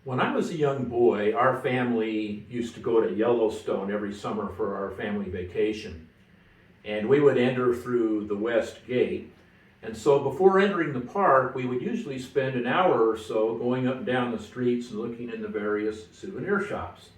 When I was a young boy, our family used to go to Yellowstone every summer for our family vacation. And we would enter through the west gate. And so before entering the park, we would usually spend an hour or so going up and down the streets and looking in the various souvenir shops.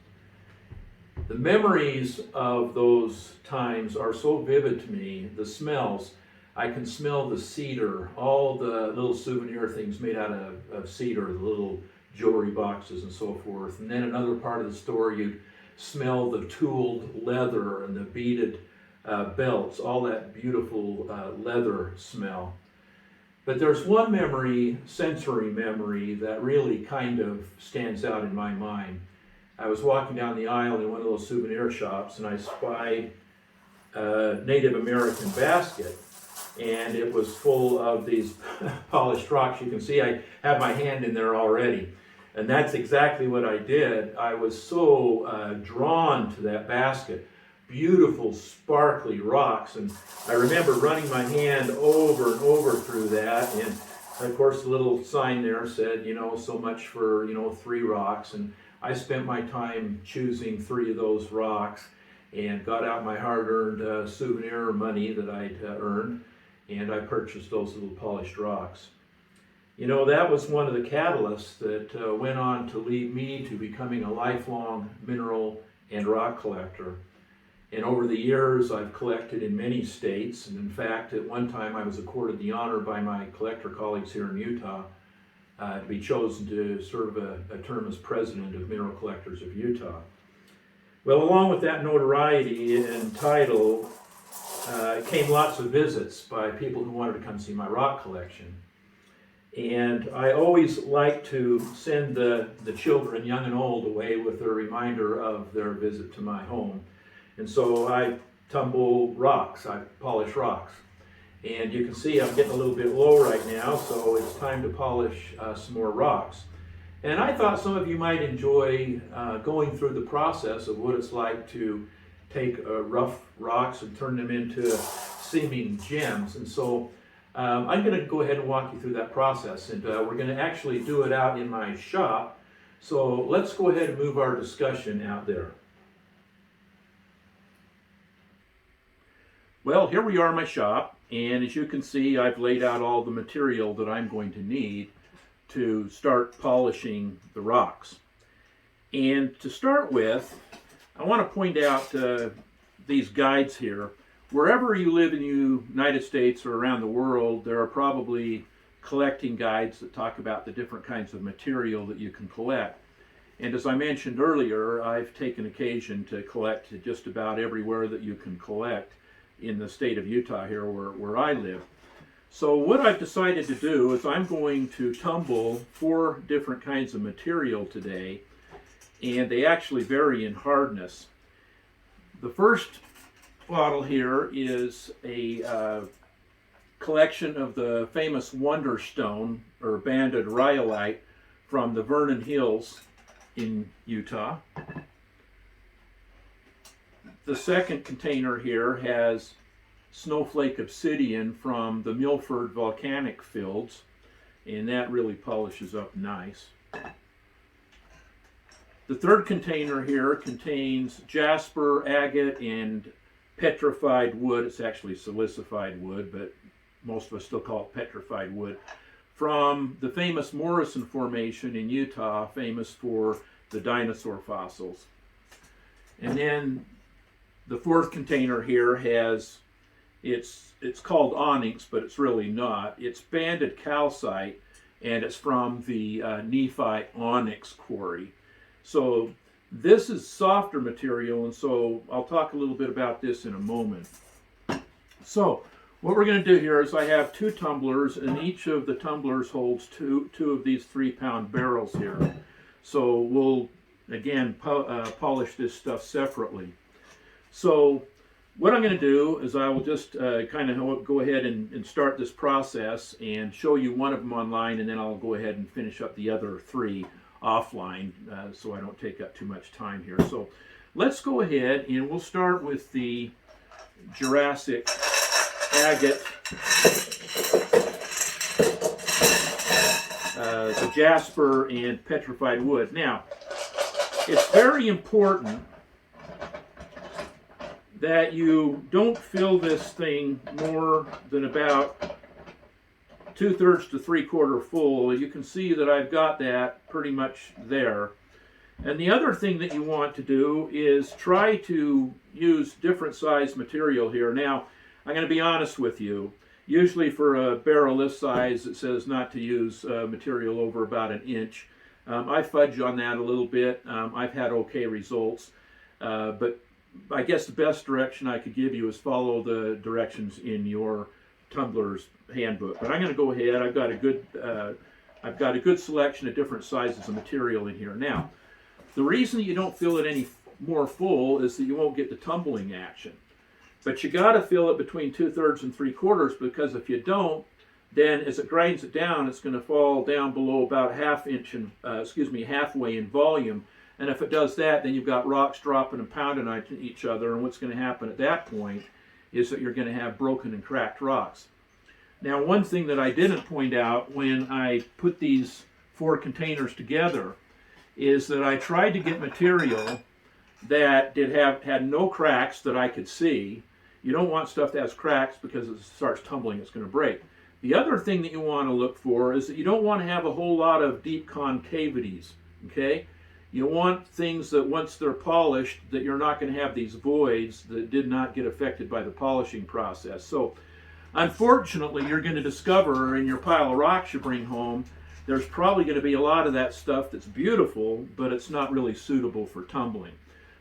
The memories of those times are so vivid to me, the smells. I can smell the cedar, all the little souvenir things made out of cedar, the little jewelry boxes and so forth. And then another part of the store, you'd smell the tooled leather and the beaded belts, all that beautiful leather smell. But there's one memory, sensory memory, that really kind of stands out in my mind. I was walking down the aisle in one of those souvenir shops and I spied a Native American basket, and it was full of these polished rocks. You can see I have my hand in there already. And that's exactly what I did. I was so drawn to that basket. Beautiful, sparkly rocks. And I remember running my hand over and over through that. And of course, the little sign there said, so much for, 3 rocks. And I spent my time choosing 3 of those rocks and got out my hard-earned souvenir money that I'd earned. And I purchased those little polished rocks. That was one of the catalysts that went on to lead me to becoming a lifelong mineral and rock collector. And over the years, I've collected in many states. And in fact, at one time, I was accorded the honor by my collector colleagues here in Utah to be chosen to serve a term as president of Mineral Collectors of Utah. Well, along with that notoriety and title came lots of visits by people who wanted to come see my rock collection. And I always like to send the children, young and old, away with a reminder of their visit to my home. And so I tumble rocks, I polish rocks. And you can see I'm getting a little bit low right now, so it's time to polish some more rocks. And I thought some of you might enjoy going through the process of what it's like to take rough rocks and turn them into seeming gems. And so I'm going to go ahead and walk you through that process, and we're going to actually do it out in my shop. So let's go ahead and move our discussion out there. Well, here we are in my shop, and as you can see, I've laid out all the material that I'm going to need to start polishing the rocks. And to start with, I want to point out these guides here. Wherever you live in the United States or around the world, there are probably collecting guides that talk about the different kinds of material that you can collect. And as I mentioned earlier, I've taken occasion to collect just about everywhere that you can collect in the state of Utah here where I live. So what I've decided to do is I'm going to tumble 4 different kinds of material today, and they actually vary in hardness. The first bottle here is a collection of the famous wonderstone or banded rhyolite from the Vernon Hills in Utah. The second container here has snowflake obsidian from the Milford volcanic fields, and that really polishes up nice. The third container here contains jasper, agate, and petrified wood. It's actually silicified wood, but most of us still call it petrified wood, from the famous Morrison Formation in Utah, famous for the dinosaur fossils. And then the fourth container here has, it's called onyx, but it's really not. It's banded calcite, and it's from the Nephi onyx quarry. So this is softer material, and so I'll talk a little bit about this in a moment. So what we're going to do here is I have 2 tumblers, and each of the tumblers holds two of these 3-pound barrels here. So we'll, again, polish this stuff separately. So what I'm going to do is I will just kind of go ahead and start this process and show you one of them online, and then I'll go ahead and finish up the other 3 offline so I don't take up too much time here. So let's go ahead and we'll start with the Jurassic agate, the jasper and petrified wood. Now, it's very important that you don't fill this thing more than about 2/3 to 3/4 full. You can see that I've got that pretty much there. And the other thing that you want to do is try to use different size material here. Now, I'm going to be honest with you. Usually for a barrel this size, it says not to use material over about 1 inch. I fudge on that a little bit. I've had okay results. But I guess the best direction I could give you is follow the directions in your Tumbler's handbook. But I'm going to go ahead. I've got a good selection of different sizes of material in here. Now, the reason you don't fill it any more full is that you won't get the tumbling action. But you got to fill it between 2/3 and 3/4, because if you don't, then as it grinds it down, it's going to fall down below about halfway in volume. And if it does that, then you've got rocks dropping and pounding on each other. And what's going to happen at that point is that you're going to have broken and cracked rocks. Now, one thing that I didn't point out when I put these 4 containers together is that I tried to get material that had no cracks that I could see. You don't want stuff that has cracks, because as it starts tumbling, it's going to break. The other thing that you want to look for is that you don't want to have a whole lot of deep concavities, okay? You want things that once they're polished, that you're not going to have these voids that did not get affected by the polishing process. So unfortunately, you're going to discover in your pile of rocks you bring home, there's probably going to be a lot of that stuff that's beautiful, but it's not really suitable for tumbling.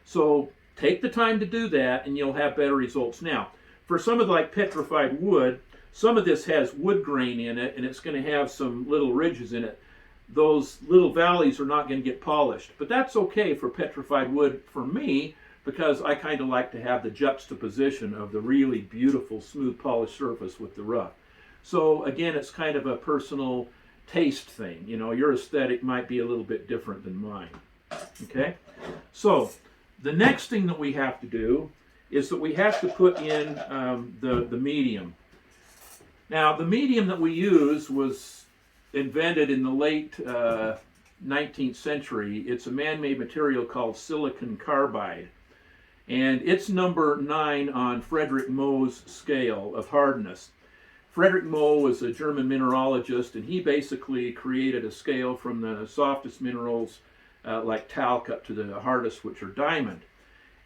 So take the time to do that, and you'll have better results. Now, for some of the petrified wood, some of this has wood grain in it, and it's going to have some little ridges in it. Those little valleys are not going to get polished, but that's okay for petrified wood for me, because I kind of like to have the juxtaposition of the really beautiful, smooth, polished surface with the rough. So again, it's kind of a personal taste thing. You know, your aesthetic might be a little bit different than mine. Okay? So the next thing that we have to do is that we have to put in the medium. Now, the medium that we use was invented in the late 19th century. It's a man-made material called silicon carbide. And it's number 9 on Frederick Mohs scale of hardness. Frederick Moh was a German mineralogist, and he basically created a scale from the softest minerals like talc up to the hardest, which are diamond.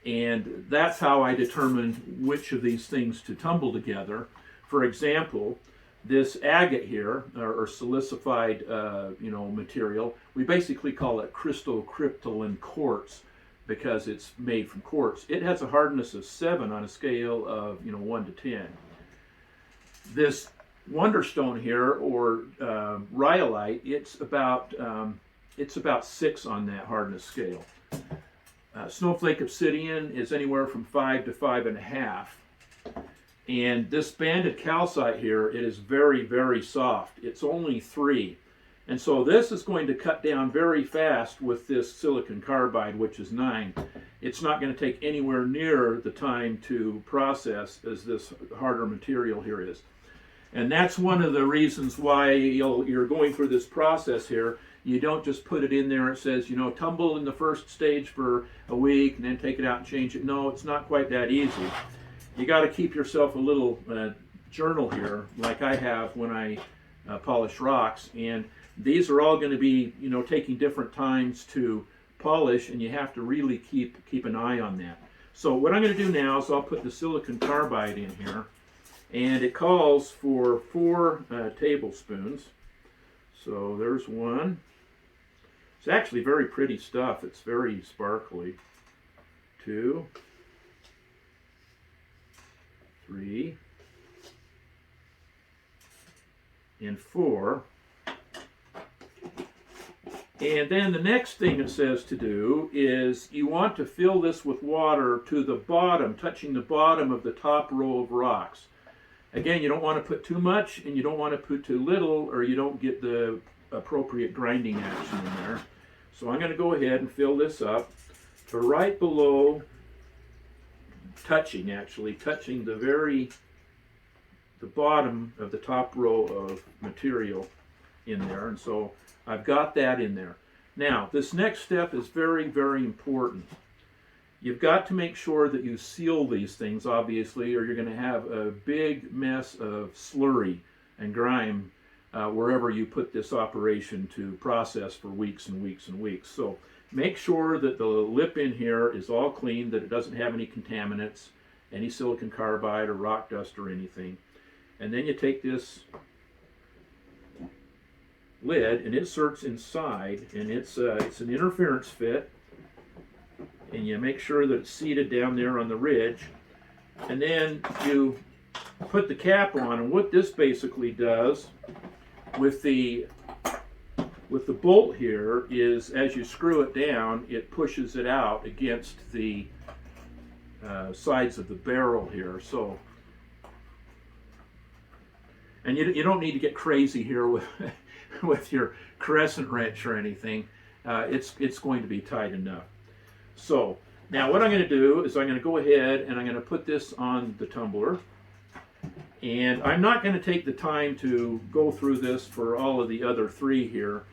And that's how I determined which of these things to tumble together. For example, this agate here, or silicified material, we basically call it crystalline quartz, because it's made from quartz. It has a hardness of 7 on a scale of 1 to 10. This wonderstone here, or rhyolite, it's about 6 on that hardness scale. Snowflake obsidian is anywhere from 5 to 5.5. And this banded calcite here, it is very, very soft. It's only 3. And so this is going to cut down very fast with this silicon carbide, which is 9. It's not going to take anywhere near the time to process as this harder material here is. And that's one of the reasons why you're going through this process here. You don't just put it in there. It says, tumble in the first stage for a week and then take it out and change it. No, it's not quite that easy. You got to keep yourself a little journal here, like I have when I polish rocks. And these are all going to be, taking different times to polish, and you have to really keep an eye on that. So what I'm going to do now is I'll put the silicon carbide in here, and it calls for 4 tablespoons. So there's 1. It's actually very pretty stuff. It's very sparkly. 2, 3, and 4. And then the next thing it says to do is you want to fill this with water to the bottom, touching the bottom of the top row of rocks. Again, you don't want to put too much, and you don't want to put too little, or you don't get the appropriate grinding action in there. So I'm going to go ahead and fill this up to right below, touching the bottom of the top row of material. in there, and so I've got that in there. Now, this next step is very, very important. You've got to make sure that you seal these things, obviously, or you're going to have a big mess of slurry and grime wherever you put this operation to process for weeks and weeks and weeks. So make sure that the lip in here is all clean, that it doesn't have any contaminants, any silicon carbide or rock dust or anything. And then you take this lid and it inserts inside, and it's an interference fit, and you make sure that it's seated down there on the ridge, and then you put the cap on. And what this basically does with the bolt here is, as you screw it down, it pushes it out against the sides of the barrel here. So, and you don't need to get crazy here with with your crescent wrench or anything. It's going to be tight enough. So now what I'm going to do is I'm going to go ahead and I'm going to put this on the tumbler. And I'm not going to take the time to go through this for all of the other three here.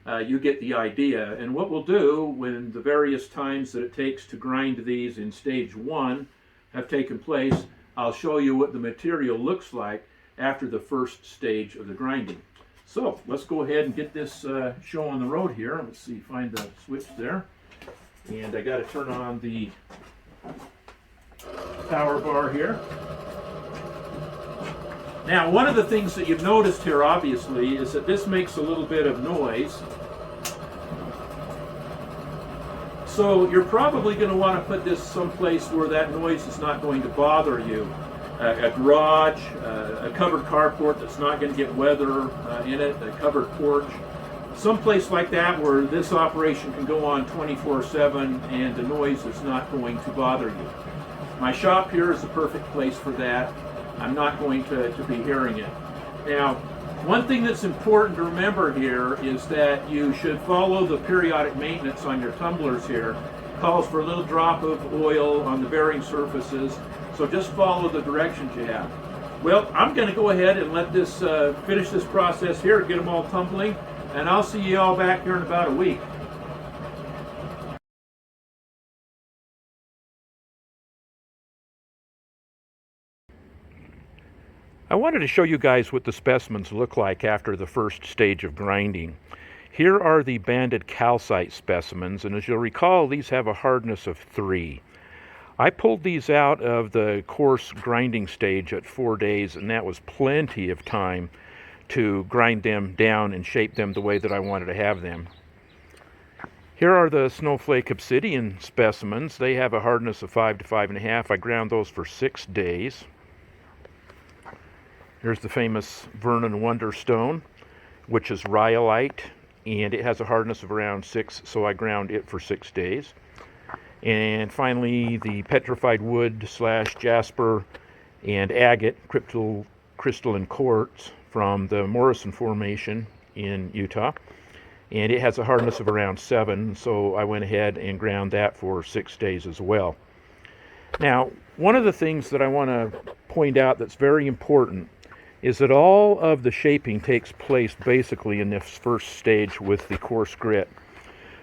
You get the idea. And what we'll do when the various times that it takes to grind these in stage 1 have taken place, I'll show you what the material looks like after the first stage of the grinding. So let's go ahead and get this show on the road here. Let's see, find the switch there. And I got to turn on the power bar here. Now, one of the things that you've noticed here, obviously, is that this makes a little bit of noise. So you're probably going to want to put this someplace where that noise is not going to bother you. A garage, a covered carport that's not going to get weather in it, a covered porch. Someplace like that where this operation can go on 24/7 and the noise is not going to bother you. My shop here is a perfect place for that. I'm not going to be hearing it. Now, one thing that's important to remember here is that you should follow the periodic maintenance on your tumblers here. It calls for a little drop of oil on the bearing surfaces, so just follow the directions you have. Well, I'm going to go ahead and let this finish this process here, get them all tumbling, and I'll see you all back here in about a week. I wanted to show you guys what the specimens look like after the first stage of grinding. Here are the banded calcite specimens, and as you'll recall, these have a hardness of 3. I pulled these out of the coarse grinding stage at 4 days, and that was plenty of time to grind them down and shape them the way that I wanted to have them. Here are the snowflake obsidian specimens. They have a hardness of 5 to 5.5. I ground those for 6 days. Here's the famous wonderstone, which is rhyolite, and it has a hardness of around 6, so I ground it for 6 days. And finally, the petrified wood / jasper and agate crystalline quartz from the Morrison Formation in Utah. And it has a hardness of around 7, so I went ahead and ground that for 6 days as well. Now, one of the things that I want to point out that's very important is that all of the shaping takes place basically in this first stage with the coarse grit.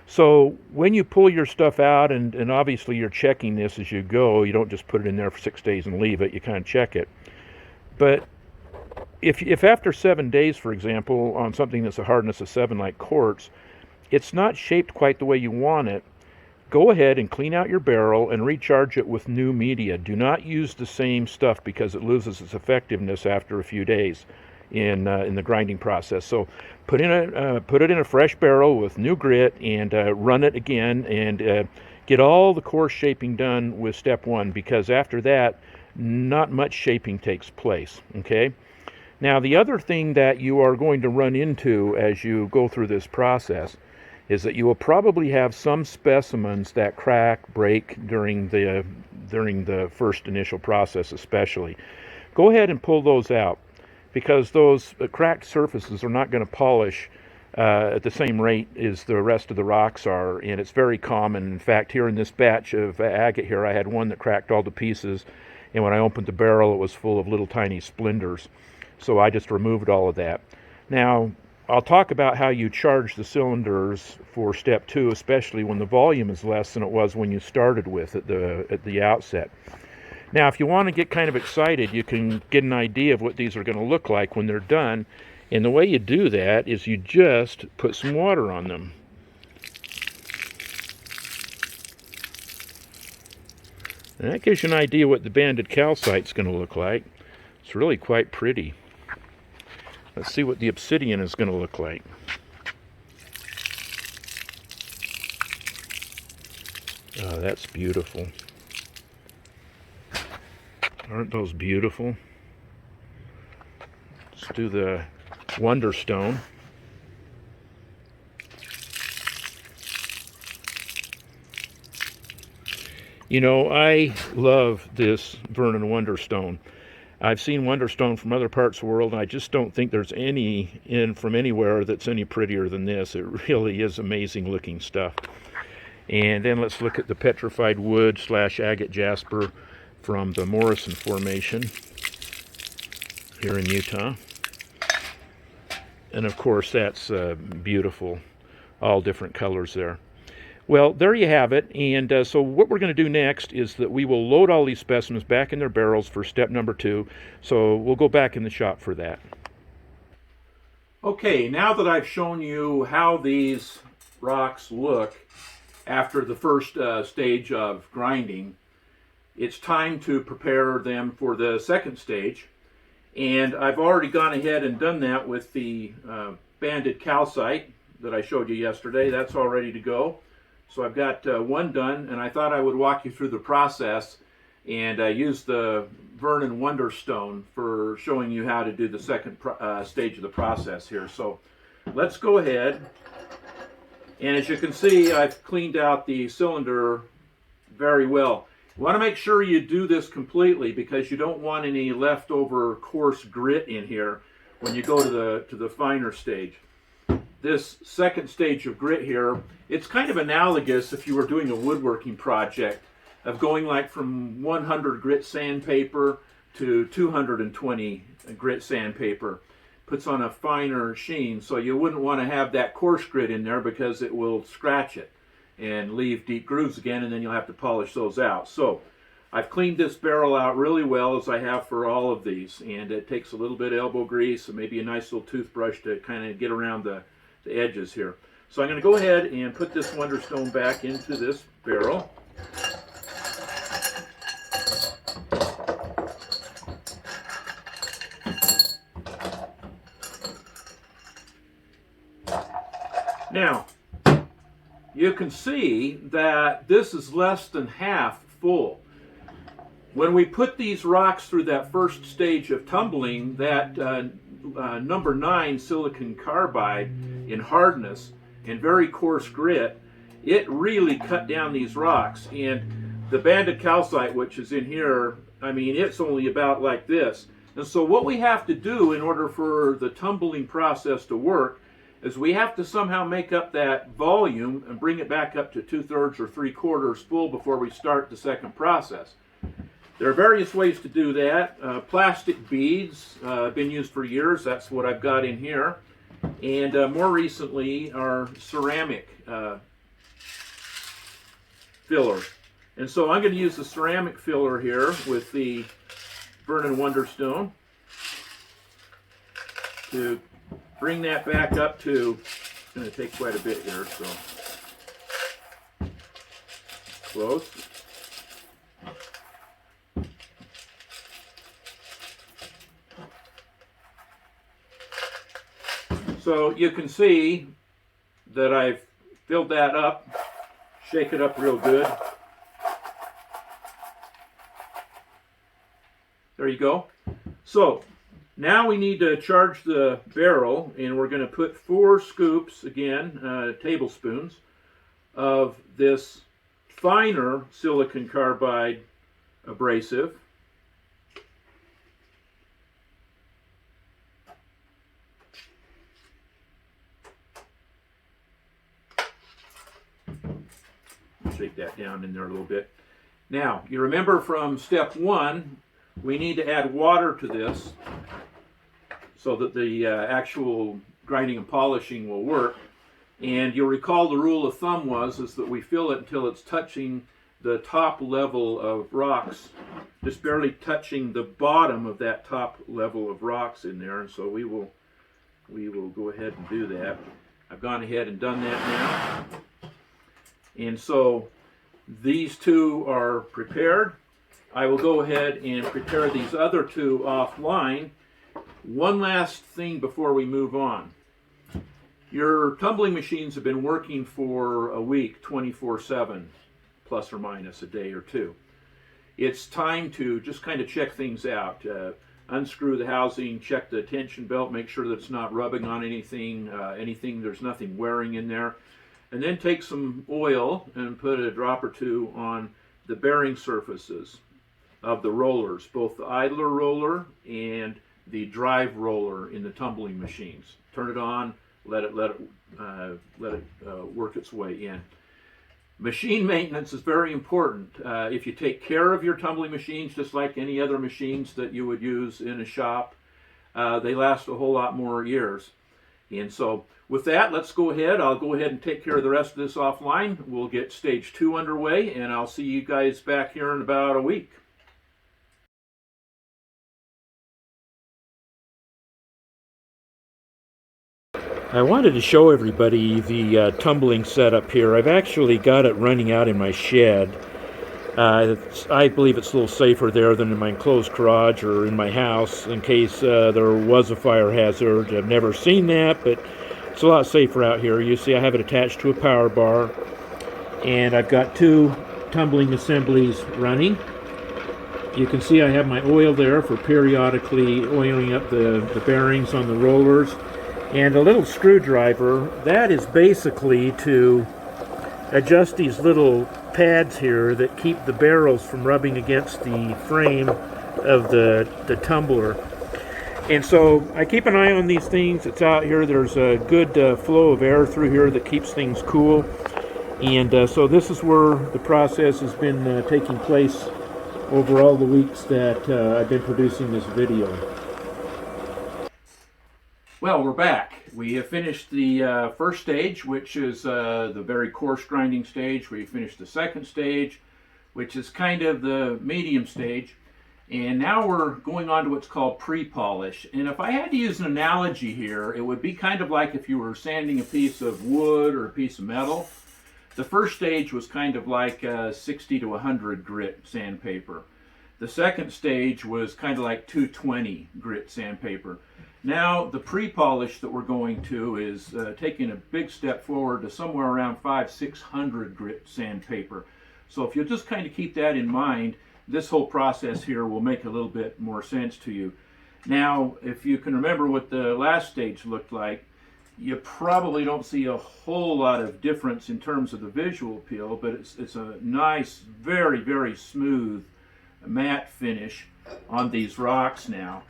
So when you pull your stuff out, and obviously you're checking this as you go, you don't just put it in there for 6 days and leave it, you kind of check it. But if after 7 days, for example, on something that's a hardness of 7 like quartz, it's not shaped quite the way you want it, go ahead and clean out your barrel and recharge it with new media. Do not use the same stuff because it loses its effectiveness after a few days in the grinding process. So put it in a fresh barrel with new grit and run it again and get all the coarse shaping done with step 1, because after that, not much shaping takes place. Okay. Now, the other thing that you are going to run into as you go through this process is that you will probably have some specimens that crack, break during the first initial process especially. Go ahead and pull those out, because those cracked surfaces are not going to polish at the same rate as the rest of the rocks are, and it's very common. In fact, here in this batch of agate here, I had one that cracked all to pieces, and when I opened the barrel, it was full of little tiny splinters. So I just removed all of that. Now, I'll talk about how you charge the cylinders for step 2, especially when the volume is less than it was when you started with at the outset. Now, if you want to get kind of excited, you can get an idea of what these are going to look like when they're done. And the way you do that is you just put some water on them. And that gives you an idea what the banded calcite is going to look like. It's really quite pretty. Let's see what the obsidian is going to look like. Oh, that's beautiful. Aren't those beautiful? Let's do the wonderstone. You know, I love this Vernon Wonderstone. I've seen Wonderstone from other parts of the world, and I just don't think there's any in from anywhere that's any prettier than this. It really is amazing looking stuff. And then let's look at the petrified wood / agate jasper from the Morrison Formation here in Utah. And of course, that's beautiful, all different colors there. Well, there you have it. And so what we're going to do next is that we will load all these specimens back in their barrels for step number 2. So we'll go back in the shop for that. Okay, now that I've shown you how these rocks look after the first stage of grinding, it's time to prepare them for the second stage. And I've already gone ahead and done that with the banded calcite that I showed you yesterday. That's all ready to go. So I've got one done, and I thought I would walk you through the process and use the Vernon Wonderstone for showing you how to do the second stage of the process here. So let's go ahead. And as you can see, I've cleaned out the cylinder very well. You want to make sure you do this completely because you don't want any leftover coarse grit in here when you go to the finer stage. This second stage of grit here, it's kind of analogous if you were doing a woodworking project of going like from 100 grit sandpaper to 220 grit sandpaper. Puts on a finer sheen, so you wouldn't want to have that coarse grit in there because it will scratch it and leave deep grooves again, and then you'll have to polish those out. So I've cleaned this barrel out really well, as I have for all of these, and it takes a little bit of elbow grease and maybe a nice little toothbrush to kind of get around the edges here. So I'm going to go ahead and put this Wonderstone back into this barrel. Now, you can see that this is less than half full. When we put these rocks through that first stage of tumbling, that number 9 silicon carbide in hardness and very coarse grit, it really cut down these rocks. And the banded calcite, which is in here, I mean, it's only about like this. And so what we have to do in order for the tumbling process to work is we have to somehow make up that volume and bring it back up to 2/3 or 3/4 full before we start the second process. There are various ways to do that. Plastic beads have been used for years. That's what I've got in here. And more recently are ceramic filler. And so I'm going to use the ceramic filler here with the Vernon Wonderstone to bring that back up to, it's going to take quite a bit here, so close. So you can see that I've filled that up, shake it up real good. There you go. So now we need to charge the barrel, and we're going to put 4 scoops, again, tablespoons, of this finer silicon carbide abrasive. Shake that down in there a little bit. Now, you remember from step 1, we need to add water to this so that the actual grinding and polishing will work. And you'll recall the rule of thumb is that we fill it until it's touching the top level of rocks, just barely touching the bottom of that top level of rocks in there. And so we will go ahead and do that. I've gone ahead and done that now. And so these two are prepared. I will go ahead and prepare these other two offline. One last thing before we move on. Your tumbling machines have been working for a week, 24/7, plus or minus a day or two. It's time to just kind of check things out. Unscrew the housing, check the tension belt, make sure that it's not rubbing on anything, there's nothing wearing in there. And then take some oil and put a drop or two on the bearing surfaces of the rollers, both the idler roller and the drive roller in the tumbling machines. Turn it on, let it work its way in. Machine maintenance is very important. If you take care of your tumbling machines, just like any other machines that you would use in a shop, they last a whole lot more years. And so with that, let's go ahead. I'll go ahead and take care of the rest of this offline. We'll get stage 2 underway, and I'll see you guys back here in about a week. I wanted to show everybody the tumbling setup here. I've actually got it running out in my shed. I believe it's a little safer there than in my enclosed garage or in my house in case there was a fire hazard. I've never seen that, but it's a lot safer out here. You see I have it attached to a power bar, and I've got 2 tumbling assemblies running. You can see I have my oil there for periodically oiling up the bearings on the rollers. And a little screwdriver, that is basically to adjust these little pads here that keep the barrels from rubbing against the frame of the tumbler. And so I keep an eye on these things. It's out here. There's a good flow of air through here that keeps things cool. And so this is where the process has been taking place over all the weeks that I've been producing this video. Well, we're back. We have finished the first stage, which is the very coarse grinding stage. We finished the second stage, which is kind of the medium stage. And now we're going on to what's called pre-polish. And if I had to use an analogy here, it would be kind of like if you were sanding a piece of wood or a piece of metal. The first stage was kind of like 60 to 100 grit sandpaper. The second stage was kind of like 220 grit sandpaper. Now the pre-polish that we're going to is taking a big step forward to somewhere around 500-600 grit sandpaper. So if you'll just kind of keep that in mind, this whole process here will make a little bit more sense to you. Now, if you can remember what the last stage looked like, you probably don't see a whole lot of difference in terms of the visual appeal, but it's a nice, very, very smooth matte finish on these rocks now.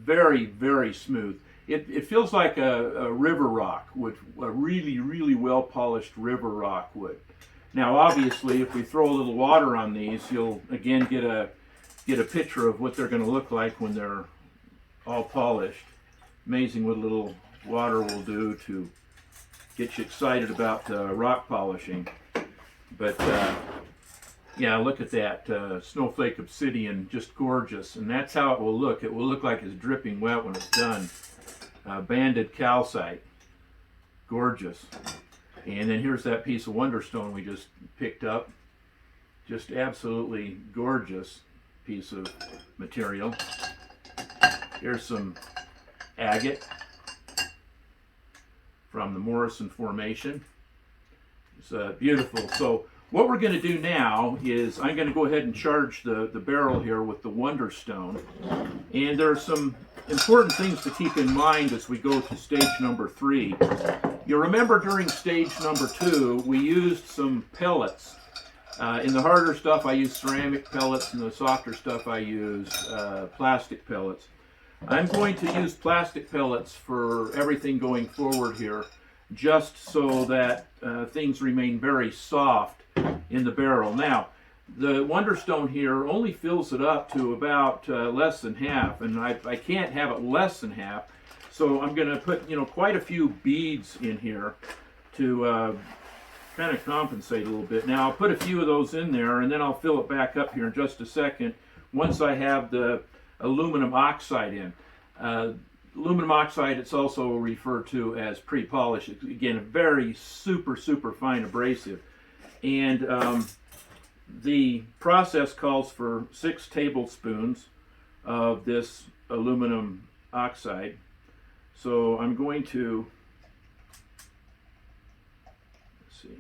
Very, very smooth. It feels like a river rock would, a really, really well polished river rock would. Now, obviously, if we throw a little water on these, you'll again get a picture of what they're going to look like when they're all polished. Amazing what a little water will do to get you excited about rock polishing. But yeah, look at that snowflake obsidian, just gorgeous. And that's how it will look. It will look like it's dripping wet when it's done. Banded calcite, gorgeous. And then here's that piece of wonderstone we just picked up. Just absolutely gorgeous piece of material. Here's some agate from the Morrison Formation. It's beautiful. So what we're going to do now is I'm going to go ahead and charge the barrel here with the wonderstone. And there are some important things to keep in mind as we go to stage number 3. You remember during stage number 2, we used some pellets. In the harder stuff, I used ceramic pellets. In the softer stuff, I used plastic pellets. I'm going to use plastic pellets for everything going forward here, just so that things remain very soft in the barrel. Now, the wonderstone here only fills it up to about less than half, and I can't have it less than half, so I'm going to put quite a few beads in here to kind of compensate a little bit. Now I'll put a few of those in there, and then I'll fill it back up here in just a second once I have the aluminum oxide in. Aluminum oxide, it's also referred to as pre-polish. Again, a very super fine abrasive, and the process calls for 6 tablespoons of this aluminum oxide. So I'm going to, let's see,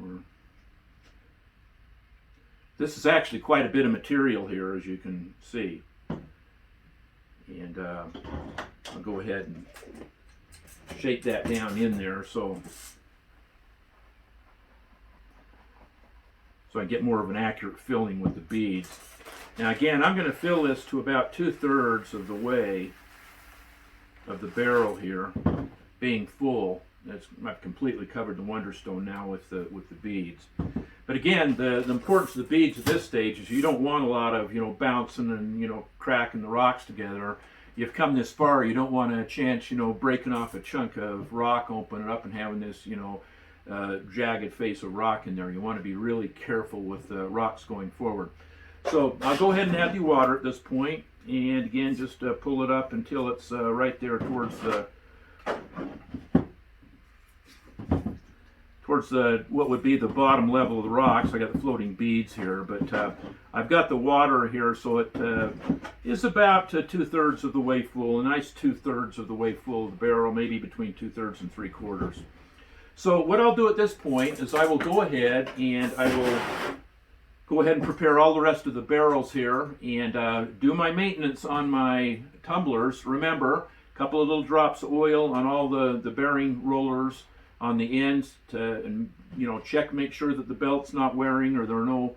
4. This is actually quite a bit of material here, as you can see. And I'll go ahead and shake that down in there so I get more of an accurate filling with the beads. Now again, I'm going to fill this to about 2/3 of the way of the barrel here, being full. I've completely covered the wonderstone now with the beads. But again, the importance of the beads at this stage is you don't want a lot of bouncing and cracking the rocks together. You've come this far, you don't want a chance breaking off a chunk of rock, opening it up and having this jagged face of rock in there. You want to be really careful with the rocks going forward. So I'll go ahead and add the water at this point, and again just pull it up until it's right there towards what would be the bottom level of the rocks. I got the floating beads here, but I've got the water here, so it is about 2/3 of the way full, a nice 2/3 of the way full of the barrel, maybe between 2/3 and 3/4. So what I'll do at this point is I will go ahead and prepare all the rest of the barrels here and do my maintenance on my tumblers. Remember, a couple of little drops of oil on all the bearing rollers on the ends to check, make sure that the belt's not wearing or there are no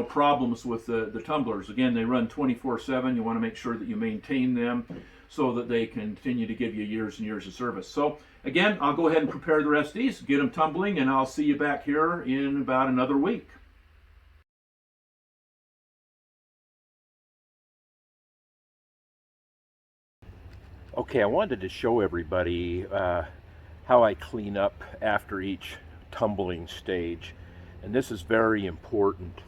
problems with the tumblers. Again, they run 24/7. You want to make sure that you maintain them so that they continue to give you years and years of service. So again, I'll go ahead and prepare the rest of these, get them tumbling, and I'll see you back here in about another week. Okay, I wanted to show everybody how I clean up after each tumbling stage, and this is very important.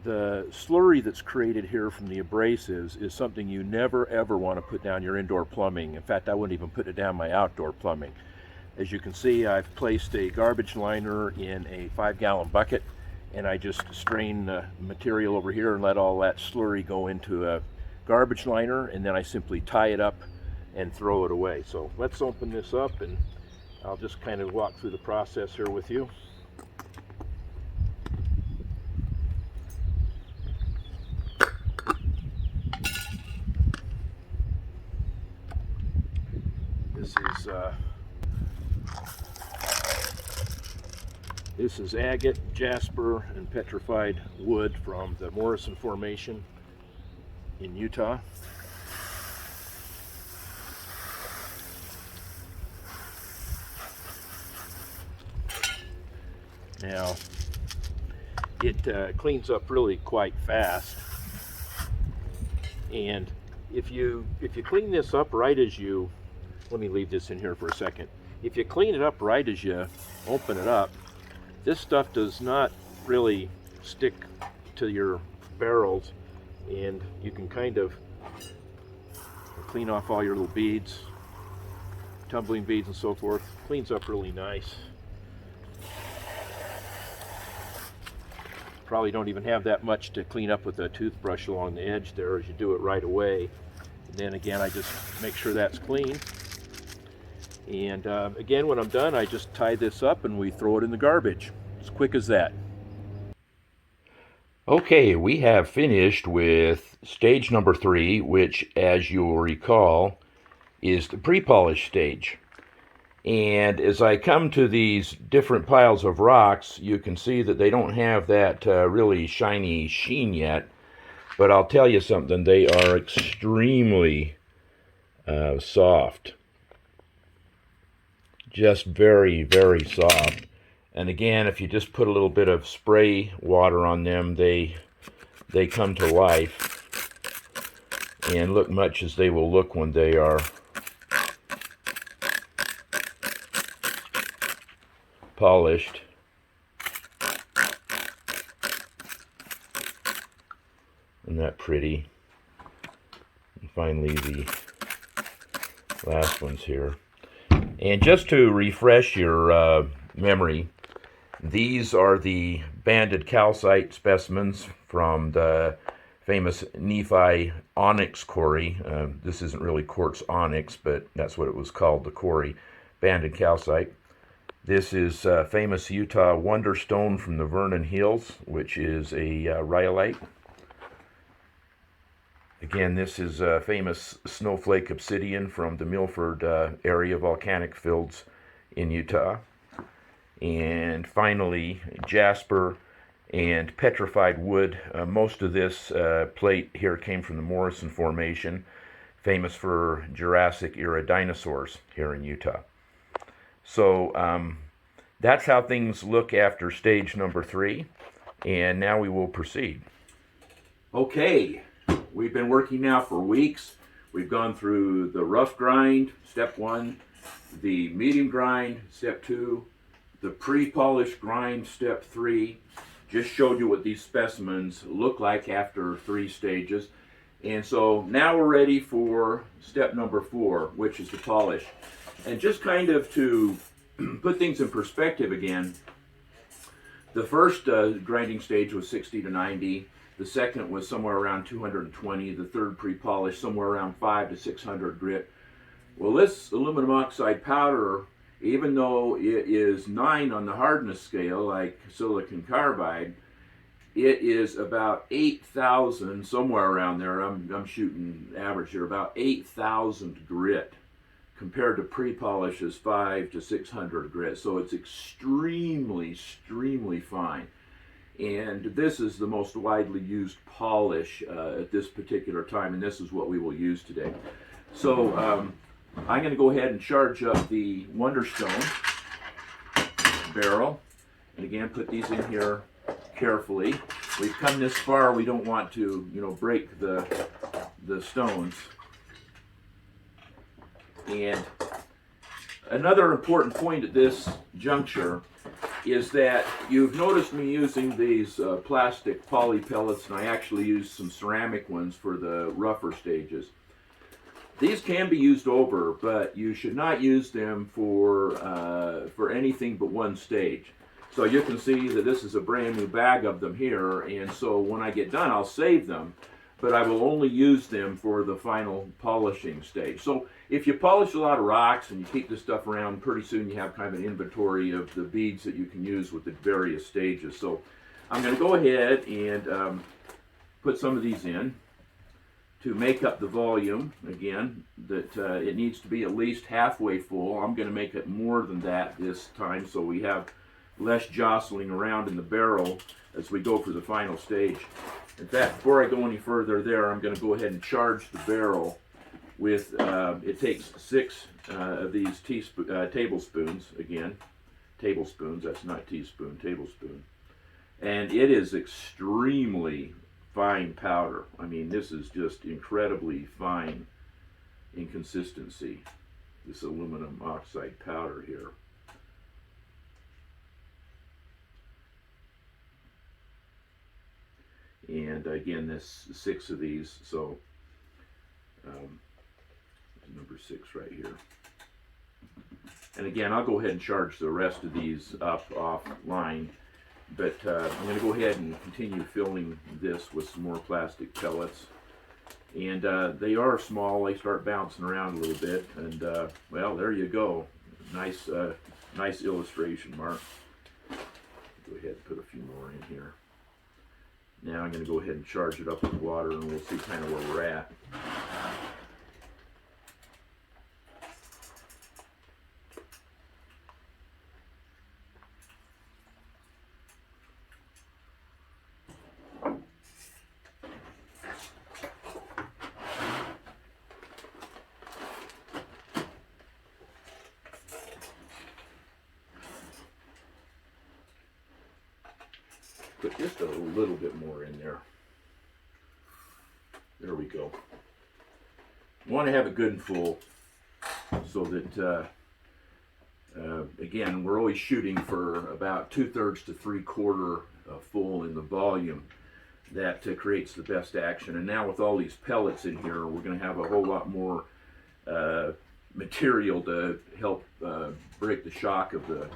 The slurry that's created here from the abrasives is something you never ever want to put down your indoor plumbing. In fact, I wouldn't even put it down my outdoor plumbing. As you can see, I've placed a garbage liner in a 5-gallon bucket, and I just strain the material over here and let all that slurry go into a garbage liner, and then I simply tie it up and throw it away. So let's open this up, and I'll just kind of walk through the process here with you. This is agate, jasper, and petrified wood from the Morrison Formation in Utah. Now, it cleans up really quite fast, and if you clean this up right as you, let me leave this in here for a second. If you clean it up right as you open it up, this stuff does not really stick to your barrels, and you can kind of clean off all your little beads, tumbling beads and so forth. Cleans up really nice. Probably don't even have that much to clean up with a toothbrush along the edge there as you do it right away. And then again, I just make sure that's clean. And again, when I'm done, I just tie this up and we throw it in the garbage. As quick as that. Okay, we have finished with stage number 3, which, as you will recall, is the pre-polish stage. And as I come to these different piles of rocks, you can see that they don't have that really shiny sheen yet. But I'll tell you something, they are extremely soft. just very, very soft. And again, if you just put a little bit of spray water on them, they come to life and look much as they will look when they are polished. Isn't that pretty? And finally, the last ones here. And just to refresh your memory, these are the banded calcite specimens from the famous Nephi onyx quarry. This isn't really quartz onyx, but that's what it was called, the quarry, banded calcite. This is famous Utah wonderstone from the Vernon Hills, which is a rhyolite. Again, this is famous snowflake obsidian from the Milford area volcanic fields in Utah. And finally, jasper and petrified wood. Most of this plate here came from the Morrison Formation, famous for Jurassic era dinosaurs here in Utah. So that's how things look after stage number 3. And now we will proceed. Okay, we've been working now for weeks. We've gone through the rough grind, step 1, the medium grind, step 2, the pre-polished grind, step 3. Just showed you what these specimens look like after 3 stages. And so now we're ready for step number 4, which is the polish. And just kind of to put things in perspective again, the first grinding stage was 60 to 90. The second was somewhere around 220. The third pre-polish somewhere around 5 to 600 grit. Well, this aluminum oxide powder, even though it is 9 on the hardness scale, like silicon carbide, it is about 8,000, somewhere around there. I'm shooting average here, about 8,000 grit, compared to pre-polishes 5 to 600 grit. So it's extremely, extremely fine. And this is the most widely used polish at this particular time, and this is what we will use today. So I'm going to go ahead and charge up the wonderstone barrel, and again put these in here carefully. We've come this far, we don't want to, break the stones. And another important point at this juncture is that you've noticed me using these plastic poly pellets, and I actually use some ceramic ones for the rougher stages. These can be used over, but you should not use them for anything but one stage. So you can see that this is a brand new bag of them here, and so when I get done I'll save them, but I will only use them for the final polishing stage. So if you polish a lot of rocks and you keep this stuff around, pretty soon you have kind of an inventory of the beads that you can use with the various stages. So I'm going to go ahead and put some of these in to make up the volume. Again, that it needs to be at least halfway full. I'm going to make it more than that this time, so we have less jostling around in the barrel as we go for the final stage. In fact, before I go any further there, I'm going to go ahead and charge the barrel with, it takes 6 of these tablespoons, again, tablespoons, that's not teaspoon, tablespoon. And it is extremely fine powder. I mean, this is just incredibly fine in consistency, this aluminum oxide powder here. And again, this 6 of these, so number 6 right here. And again, I'll go ahead and charge the rest of these up offline, but I'm going to go ahead and continue filling this with some more plastic pellets. And they are small, they start bouncing around a little bit, and well, there you go. Nice, nice illustration, Mark. Go ahead and put a few more in here. Now I'm going to go ahead and charge it up with water, and we'll see kind of where we're at. Put just a little bit more in there. There we go. You want to have it good and full so that, again, we're always shooting for about 2/3 to 3/4 full in the volume. That creates the best action. And now with all these pellets in here, we're going to have a whole lot more material to help break the shock of the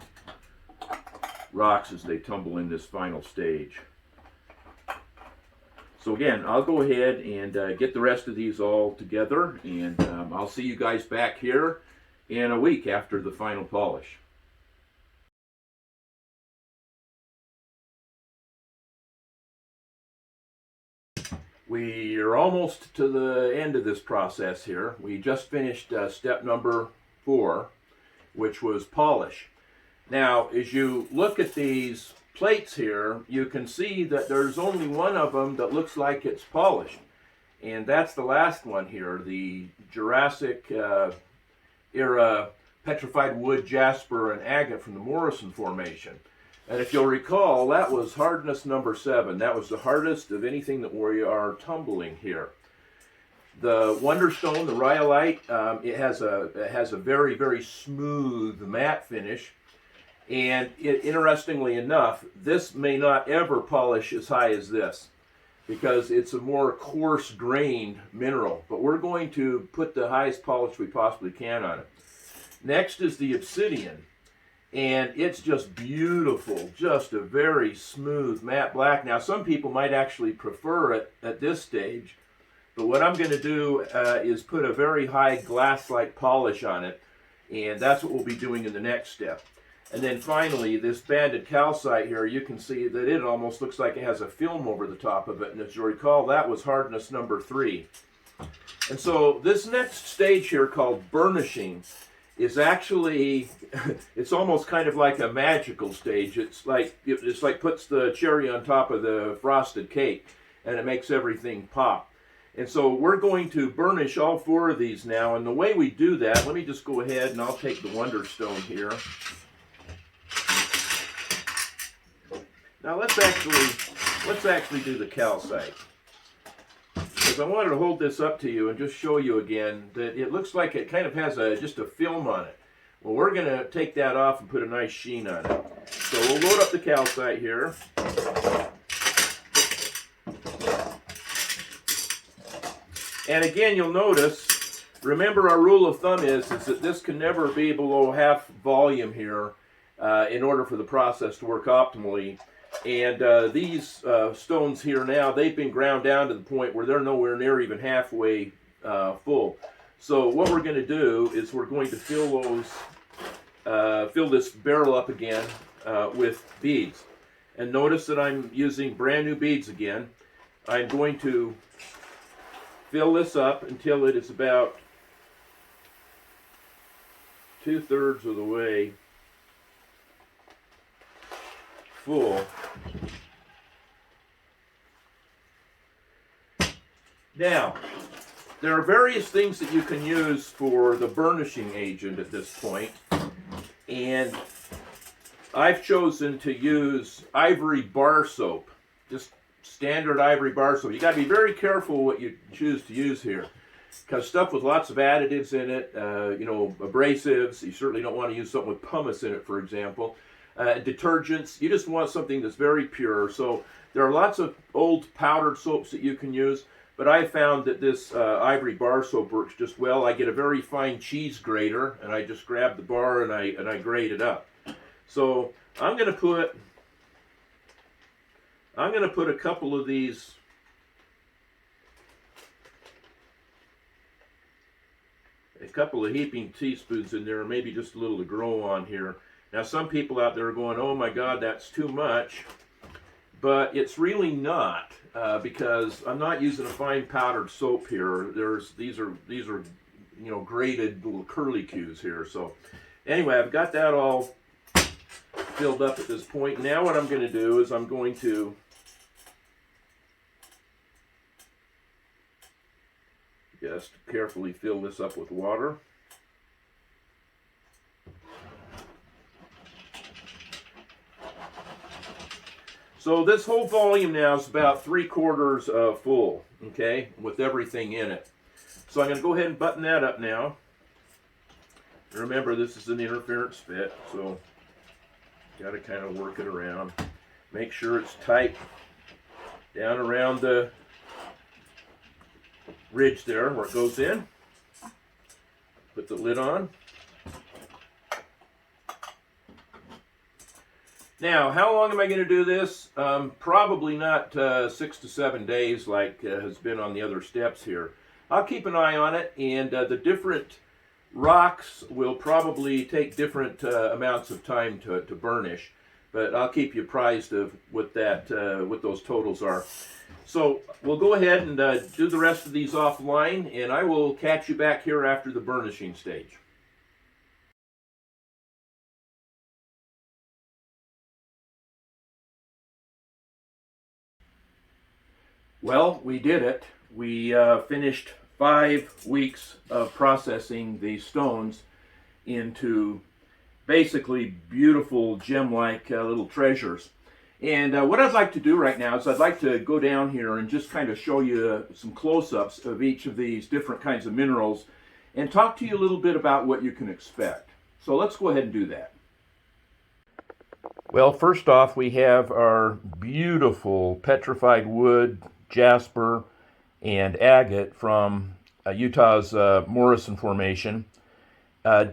rocks as they tumble in this final stage. So again, I'll go ahead and get the rest of these all together, and I'll see you guys back here in a week after the final polish. We are almost to the end of this process here. We just finished step number 4, which was polish. Now, as you look at these plates here, you can see that there's only one of them that looks like it's polished. And that's the last one here, the Jurassic era petrified wood, jasper, and agate from the Morrison Formation. And if you'll recall, that was hardness number 7. That was the hardest of anything that we are tumbling here. The wonderstone, the rhyolite, it has a very, very smooth matte finish. And interestingly enough, this may not ever polish as high as this because it's a more coarse grained mineral. But we're going to put the highest polish we possibly can on it. Next is the obsidian. And it's just beautiful, just a very smooth matte black. Now, some people might actually prefer it at this stage, but what I'm going to do is put a very high glass-like polish on it, and that's what we'll be doing in the next step. And then finally, this banded calcite here, you can see that it almost looks like it has a film over the top of it, and as you recall, that was hardness number 3. And so this next stage here, called burnishing, is actually, it's almost kind of like a magical stage. It's like puts the cherry on top of the frosted cake, and it makes everything pop. And so we're going to burnish all 4 of these now, and the way we do that, let me just go ahead and I'll take the wonderstone here. Now let's actually do the calcite. Because I wanted to hold this up to you and just show you again that it looks like it kind of has just a film on it. Well, we're going to take that off and put a nice sheen on it. So we'll load up the calcite here. And again, you'll notice, remember our rule of thumb is that this can never be below half volume here in order for the process to work optimally. And these stones here now, they've been ground down to the point where they're nowhere near even halfway full. So what we're going to do is we're going to fill this barrel up again with beads. And notice that I'm using brand new beads again. I'm going to fill this up until it is about 2/3 of the way full. Now, there are various things that you can use for the burnishing agent at this point, and I've chosen to use ivory bar soap, just standard ivory bar soap. You got to be very careful what you choose to use here, because stuff with lots of additives in it, abrasives, you certainly don't want to use something with pumice in it, for example. Detergents, you just want something that's very pure. So there are lots of old powdered soaps that you can use, but I found that this ivory bar soap works just well. I get a very fine cheese grater, and I just grab the bar and I grate it up. So I'm going to put a couple of these heaping teaspoons in there, maybe just a little to grow on here. Now, some people out there are going, "Oh my God, that's too much," but it's really not because I'm not using a fine powdered soap here. These are grated little curlicues here. So, anyway, I've got that all filled up at this point. Now, what I'm going to do is I'm going to just carefully fill this up with water. So this whole volume now is about 3/4 full, okay, with everything in it. So I'm going to go ahead and button that up now. Remember, this is an interference fit, so got to kind of work it around. Make sure it's tight down around the ridge there where it goes in. Put the lid on. Now, how long am I going to do this? Probably not 6 to 7 days like has been on the other steps here. I'll keep an eye on it, and the different rocks will probably take different amounts of time to burnish, but I'll keep you apprised of what those totals are. So we'll go ahead and do the rest of these offline, and I will catch you back here after the burnishing stage. Well, we did it. We finished 5 weeks of processing these stones into basically beautiful gem-like little treasures. And what I'd like to do right now is I'd like to go down here and just kind of show you some close-ups of each of these different kinds of minerals and talk to you a little bit about what you can expect. So let's go ahead and do that. Well, first off, we have our beautiful petrified wood, jasper, and agate from Utah's Morrison Formation.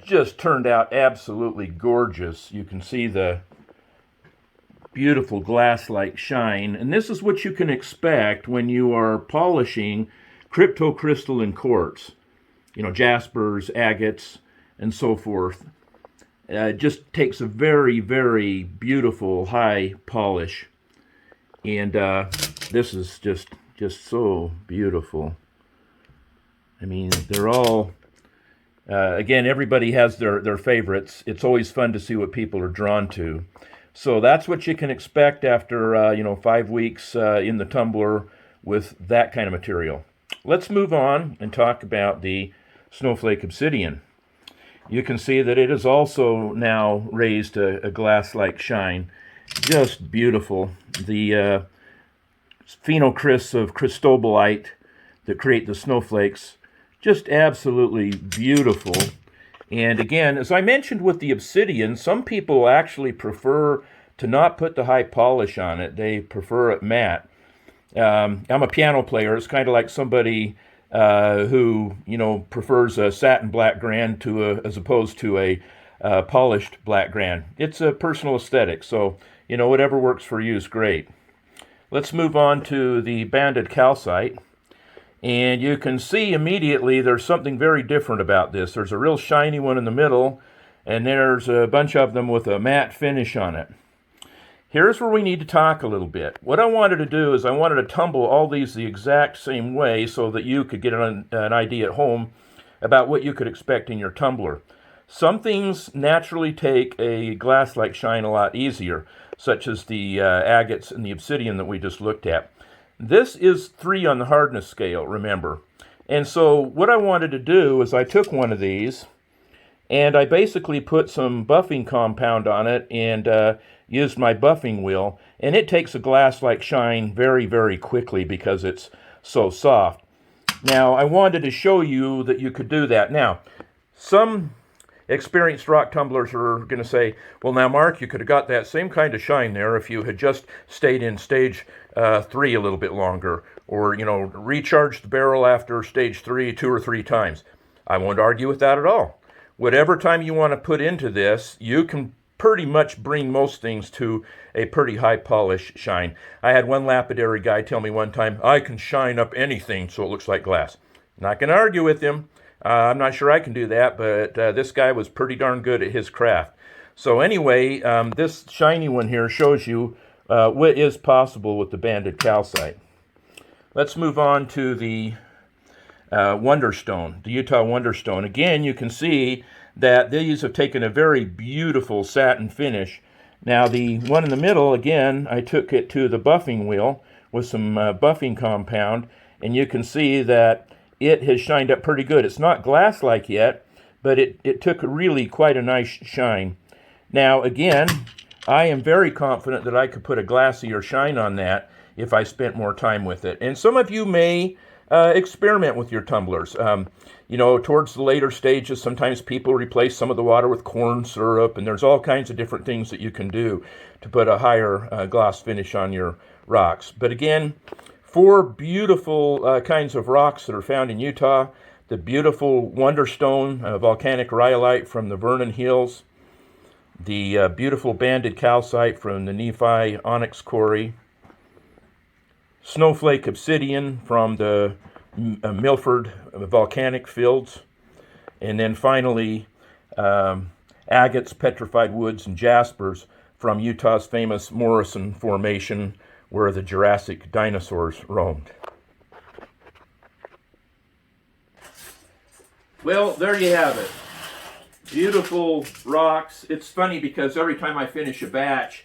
Just turned out absolutely gorgeous. You can see the beautiful glass-like shine, and this is what you can expect when you are polishing cryptocrystalline quartz. You know, jaspers, agates, and so forth. It just takes a very, very beautiful high polish, and this is just so beautiful. I mean, they're all again, everybody has their favorites. It's always fun to see what people are drawn to. So that's what you can expect after 5 weeks in the tumbler with that kind of material. Let's move on and talk about the snowflake obsidian. You can see that it is also now raised a glass-like shine. Just beautiful. The phenocrysts of cristobalite that create the snowflakes, just absolutely beautiful. And again, as I mentioned with the obsidian, some people actually prefer to not put the high polish on it. They prefer it matte. I'm a piano player. It's kind of like somebody who prefers a satin black grand as opposed to a polished black grand. It's a personal aesthetic, so whatever works for you is great. Let's move on to the banded calcite. And you can see immediately there's something very different about this. There's a real shiny one in the middle, and there's a bunch of them with a matte finish on it. Here's where we need to talk a little bit. What I wanted to do is I wanted to tumble all these the exact same way so that you could get an idea at home about what you could expect in your tumbler. Some things naturally take a glass-like shine a lot easier, such as the agates and the obsidian that we just looked at. This is 3 on the hardness scale, remember. And so what I wanted to do is I took one of these and I basically put some buffing compound on it and used my buffing wheel. And it takes a glass-like shine very, very quickly because it's so soft. Now, I wanted to show you that you could do that. Now, some experienced rock tumblers are going to say, well, now, Mark, you could have got that same kind of shine there if you had just stayed in stage 3 a little bit longer, or, recharged the barrel after stage 3 2 or 3 times. I won't argue with that at all. Whatever time you want to put into this, you can pretty much bring most things to a pretty high polish shine. I had one lapidary guy tell me one time, I can shine up anything so it looks like glass. Not going to argue with him. I'm not sure I can do that, but this guy was pretty darn good at his craft. So anyway, this shiny one here shows you what is possible with the banded calcite. Let's move on to the wonderstone, the Utah wonderstone. Again, you can see that these have taken a very beautiful satin finish. Now the one in the middle, again, I took it to the buffing wheel with some buffing compound, and you can see that it has shined up pretty good. It's not glass-like yet, but it took really quite a nice shine. Now, again, I am very confident that I could put a glassier shine on that if I spent more time with it. And some of you may experiment with your tumblers. Towards the later stages, sometimes people replace some of the water with corn syrup, and there's all kinds of different things that you can do to put a higher gloss finish on your rocks. But again, 4 beautiful kinds of rocks that are found in Utah. The beautiful wonderstone, volcanic rhyolite from the Vernon Hills. The beautiful banded calcite from the Nephi onyx quarry. Snowflake obsidian from the Milford volcanic fields. And then finally, agates, petrified woods, and jaspers from Utah's famous Morrison Formation, where the Jurassic dinosaurs roamed. Well, there you have it. Beautiful rocks. It's funny because every time I finish a batch,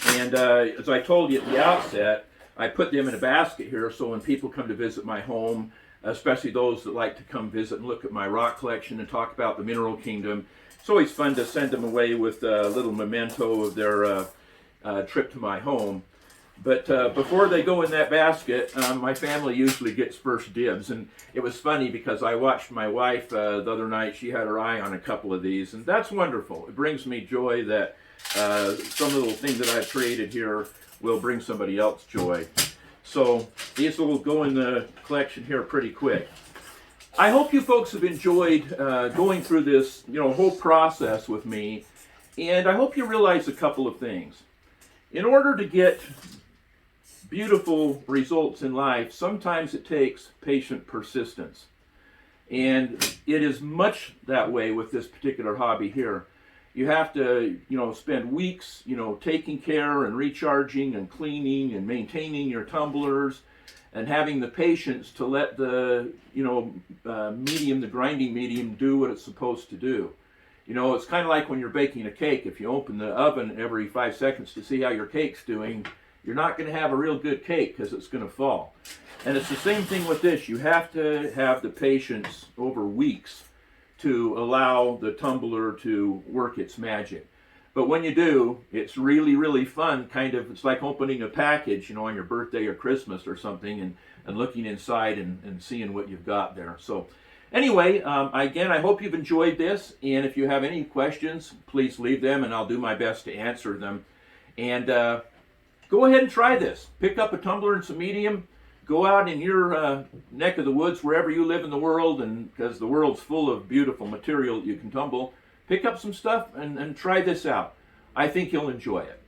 and as I told you at the outset, I put them in a basket here, so when people come to visit my home, especially those that like to come visit and look at my rock collection and talk about the mineral kingdom, it's always fun to send them away with a little memento of their trip to my home. But before they go in that basket, my family usually gets first dibs. And it was funny because I watched my wife the other night. She had her eye on a couple of these, and that's wonderful. It brings me joy that some little thing that I've created here will bring somebody else joy. So these will go in the collection here pretty quick. I hope you folks have enjoyed going through this whole process with me, and I hope you realize a couple of things. In order to get beautiful results in life, sometimes it takes patient persistence. And it is much that way with this particular hobby here. You have to, spend weeks, taking care and recharging and cleaning and maintaining your tumblers and having the patience to let the, the grinding medium do what it's supposed to do. It's kind of like when you're baking a cake. If you open the oven every 5 seconds to see how your cake's doing, you're not going to have a real good cake because it's going to fall. And it's the same thing with this. You have to have the patience over weeks to allow the tumbler to work its magic. But when you do, it's really, really fun. It's like opening a package, on your birthday or Christmas or something, and looking inside and seeing what you've got there. So anyway, again, I hope you've enjoyed this. And if you have any questions, please leave them, and I'll do my best to answer them. And go ahead and try this. Pick up a tumbler and some medium. Go out in your neck of the woods, wherever you live in the world, and because the world's full of beautiful material that you can tumble, pick up some stuff and try this out. I think you'll enjoy it.